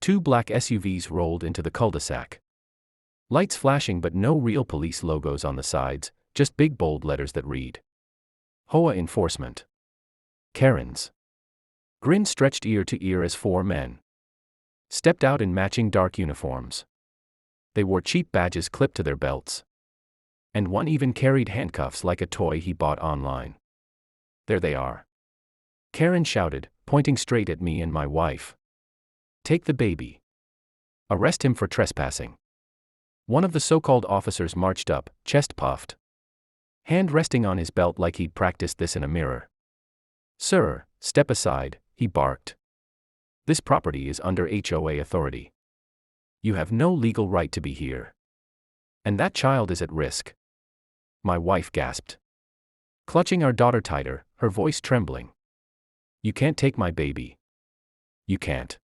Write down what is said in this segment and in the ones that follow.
Two black SUVs rolled into the cul-de-sac. Lights flashing but no real police logos on the sides, just big bold letters that read HOA Enforcement. Karens. Grin stretched ear to ear as four men stepped out in matching dark uniforms. They wore cheap badges clipped to their belts. And one even carried handcuffs like a toy he bought online. There they are. Karen shouted, pointing straight at me and my wife. Take the baby. Arrest him for trespassing. One of the so-called officers marched up, chest puffed, hand resting on his belt like he'd practiced this in a mirror. Sir, step aside, he barked. This property is under HOA authority. You have no legal right to be here. And that child is at risk. My wife gasped, clutching our daughter tighter, her voice trembling. You can't take my baby. You can't.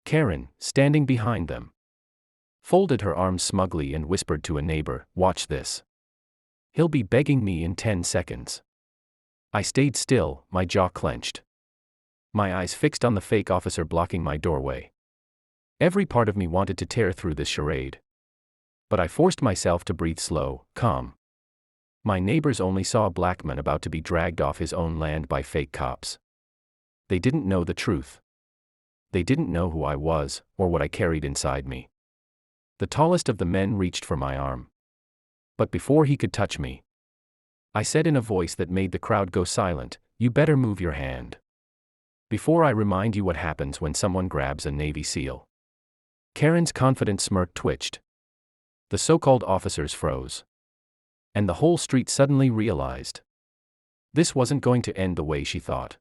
Karen, standing behind them, folded her arms smugly and whispered to a neighbor, watch this. He'll be begging me in 10 seconds. I stayed still, my jaw clenched. My eyes fixed on the fake officer blocking my doorway. Every part of me wanted to tear through this charade. But I forced myself to breathe slow, calm. My neighbors only saw a black man about to be dragged off his own land by fake cops. They didn't know the truth. They didn't know who I was, or what I carried inside me. The tallest of the men reached for my arm. But before he could touch me, I said in a voice that made the crowd go silent, you better move your hand. Before I remind you what happens when someone grabs a Navy SEAL. Karen's confident smirk twitched. The so-called officers froze. And the whole street suddenly realized. This wasn't going to end the way she thought.